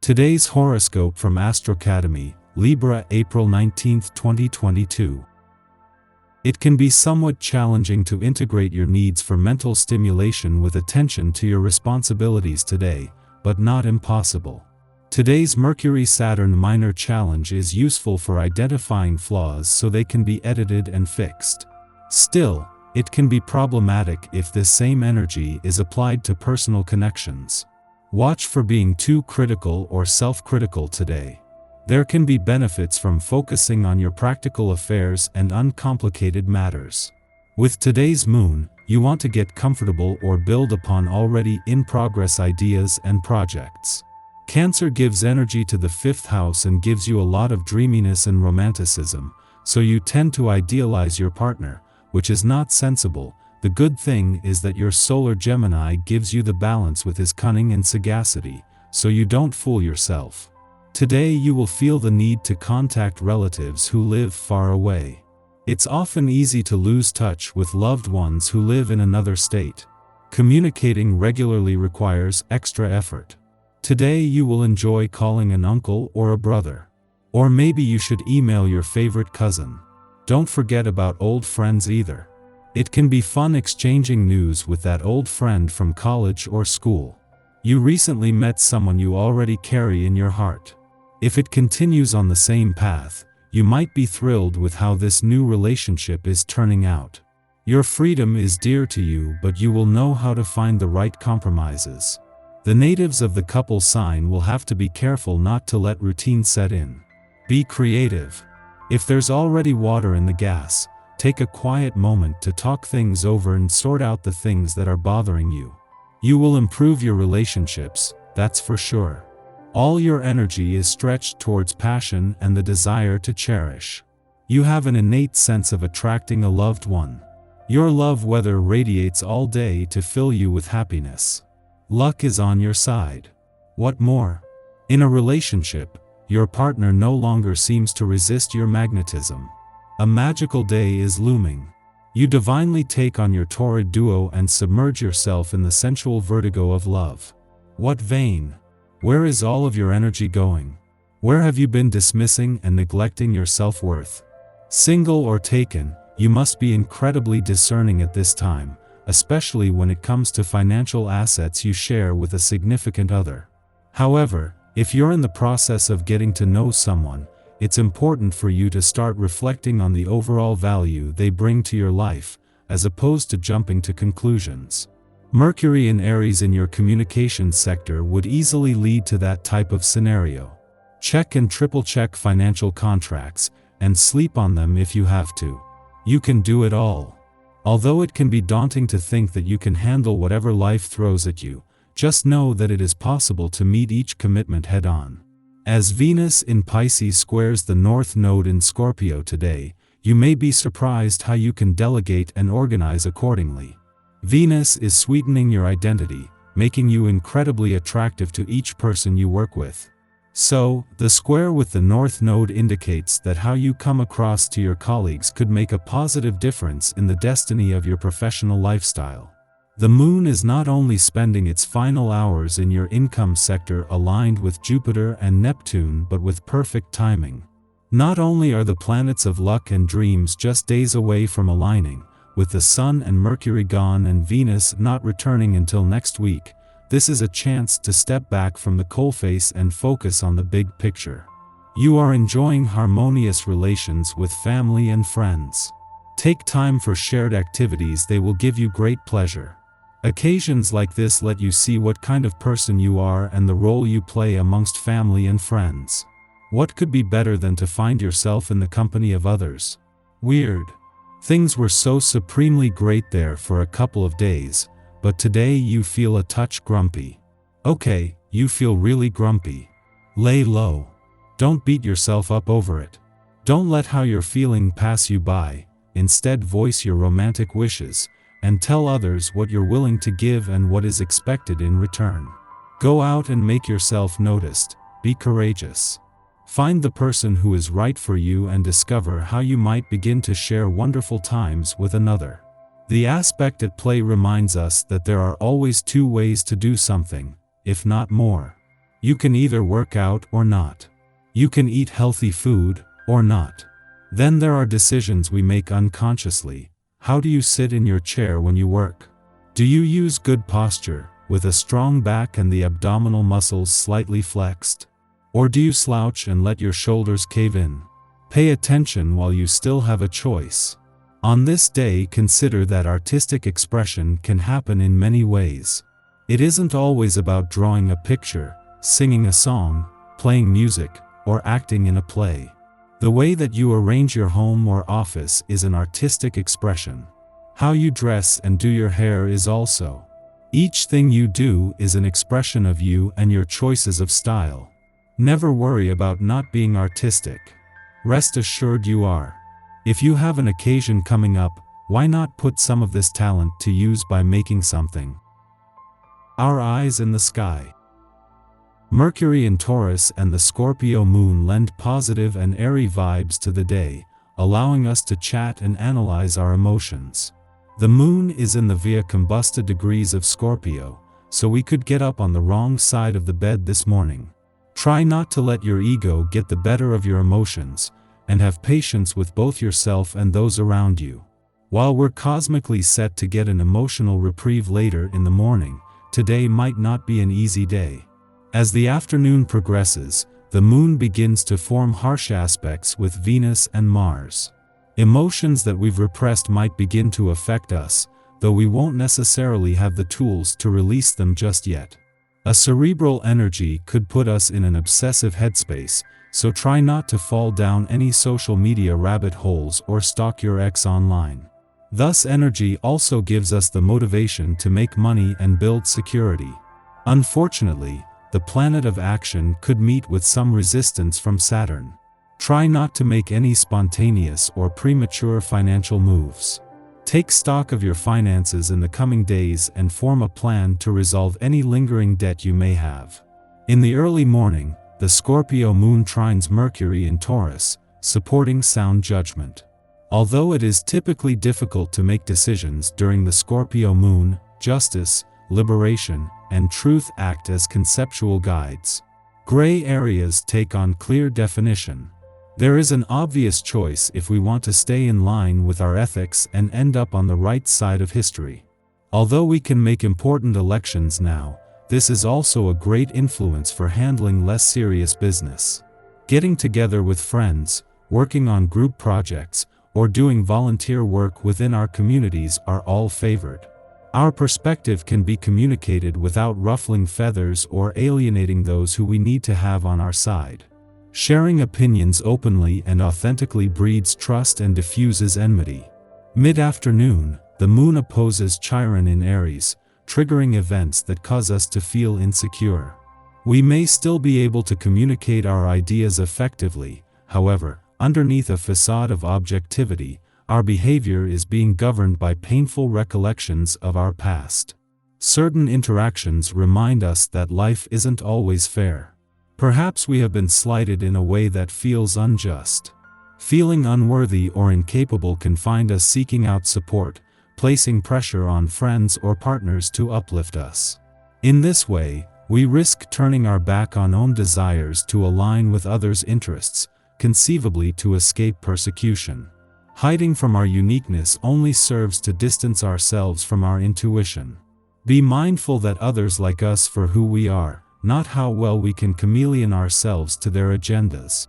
Today's horoscope from Astrocademy, Libra April 19, 2022. It can be somewhat challenging to integrate your needs for mental stimulation with attention to your responsibilities today, but not impossible. Today's Mercury-Saturn minor challenge is useful for identifying flaws so they can be edited and fixed. Still, it can be problematic if this same energy is applied to personal connections. Watch for being too critical or self-critical today. There can be benefits from focusing on your practical affairs and uncomplicated matters. With today's moon, you want to get comfortable or build upon already in-progress ideas and projects. Cancer gives energy to the 5th house and gives you a lot of dreaminess and romanticism, so you tend to idealize your partner, which is not sensible. The good thing is that your solar Gemini gives you the balance with his cunning and sagacity, so you don't fool yourself. Today you will feel the need to contact relatives who live far away. It's often easy to lose touch with loved ones who live in another state. Communicating regularly requires extra effort. Today you will enjoy calling an uncle or a brother. Or maybe you should email your favorite cousin. Don't forget about old friends either. It can be fun exchanging news with that old friend from college or school. You recently met someone you already carry in your heart. If it continues on the same path, you might be thrilled with how this new relationship is turning out. Your freedom is dear to you, but you will know how to find the right compromises. The natives of the couple sign will have to be careful not to let routine set in. Be creative. If there's already water in the gas, take a quiet moment to talk things over and sort out the things that are bothering you. You will improve your relationships, that's for sure. All your energy is stretched towards passion and the desire to cherish. You have an innate sense of attracting a loved one. Your love weather radiates all day to fill you with happiness. Luck is on your side. What more? In a relationship, your partner no longer seems to resist your magnetism. A magical day is looming. You divinely take on your torrid duo and submerge yourself in the sensual vertigo of love. What vein? Where is all of your energy going? Where have you been dismissing and neglecting your self-worth? Single or taken, you must be incredibly discerning at this time, especially when it comes to financial assets you share with a significant other. However, if you're in the process of getting to know someone, it's important for you to start reflecting on the overall value they bring to your life, as opposed to jumping to conclusions. Mercury in Aries in your communications sector would easily lead to that type of scenario. Check and triple-check financial contracts, and sleep on them if you have to. You can do it all. Although it can be daunting to think that you can handle whatever life throws at you, just know that it is possible to meet each commitment head-on. As Venus in Pisces squares the North Node in Scorpio today, you may be surprised how you can delegate and organize accordingly. Venus is sweetening your identity, making you incredibly attractive to each person you work with. So, the square with the North Node indicates that how you come across to your colleagues could make a positive difference in the destiny of your professional lifestyle. The moon is not only spending its final hours in your income sector aligned with Jupiter and Neptune but with perfect timing. Not only are the planets of luck and dreams just days away from aligning, with the Sun and Mercury gone and Venus not returning until next week, this is a chance to step back from the coalface and focus on the big picture. You are enjoying harmonious relations with family and friends. Take time for shared activities, they will give you great pleasure. Occasions like this let you see what kind of person you are and the role you play amongst family and friends. What could be better than to find yourself in the company of others? Weird. Things were so supremely great there for a couple of days, but today you feel a touch grumpy. Okay, you feel really grumpy. Lay low. Don't beat yourself up over it. Don't let how you're feeling pass you by, instead voice your romantic wishes, and tell others what you're willing to give and what is expected in return. Go out and make yourself noticed, be courageous. Find the person who is right for you and discover how you might begin to share wonderful times with another. The aspect at play reminds us that there are always two ways to do something, if not more. You can either work out or not. You can eat healthy food or not. Then there are decisions we make unconsciously. How do you sit in your chair when you work? Do you use good posture, with a strong back and the abdominal muscles slightly flexed? Or do you slouch and let your shoulders cave in? Pay attention while you still have a choice. On this day, consider that artistic expression can happen in many ways. It isn't always about drawing a picture, singing a song, playing music, or acting in a play. The way that you arrange your home or office is an artistic expression. How you dress and do your hair is also. Each thing you do is an expression of you and your choices of style. Never worry about not being artistic. Rest assured you are. If you have an occasion coming up, why not put some of this talent to use by making something? Our eyes in the sky. Mercury in Taurus and the Scorpio moon lend positive and airy vibes to the day, allowing us to chat and analyze our emotions. The moon is in the via combusta degrees of Scorpio, so we could get up on the wrong side of the bed this morning. Try not to let your ego get the better of your emotions, and have patience with both yourself and those around you. While we're cosmically set to get an emotional reprieve later in the morning, today might not be an easy day. As the afternoon progresses, the moon begins to form harsh aspects with Venus and Mars. Emotions that we've repressed might begin to affect us, though we won't necessarily have the tools to release them just yet. A cerebral energy could put us in an obsessive headspace, so try not to fall down any social media rabbit holes or stalk your ex online. Thus, energy also gives us the motivation to make money and build security. Unfortunately, the planet of action could meet with some resistance from Saturn. Try not to make any spontaneous or premature financial moves. Take stock of your finances in the coming days and form a plan to resolve any lingering debt you may have. In the early morning, the Scorpio moon trines Mercury in Taurus, supporting sound judgment. Although it is typically difficult to make decisions during the Scorpio moon, justice, liberation, and truth act as conceptual guides. Gray areas take on clear definition. There is an obvious choice if we want to stay in line with our ethics and end up on the right side of history. Although we can make important elections now, this is also a great influence for handling less serious business. Getting together with friends, working on group projects, or doing volunteer work within our communities are all favored. Our perspective can be communicated without ruffling feathers or alienating those who we need to have on our side. Sharing opinions openly and authentically breeds trust and diffuses enmity. Mid-afternoon, the moon opposes Chiron in Aries, triggering events that cause us to feel insecure. We may still be able to communicate our ideas effectively, however, underneath a facade of objectivity, our behavior is being governed by painful recollections of our past. Certain interactions remind us that life isn't always fair. Perhaps we have been slighted in a way that feels unjust. Feeling unworthy or incapable can find us seeking out support, placing pressure on friends or partners to uplift us. In this way, we risk turning our back on own desires to align with others' interests, conceivably to escape persecution. Hiding from our uniqueness only serves to distance ourselves from our intuition. Be mindful that others like us for who we are, not how well we can chameleon ourselves to their agendas.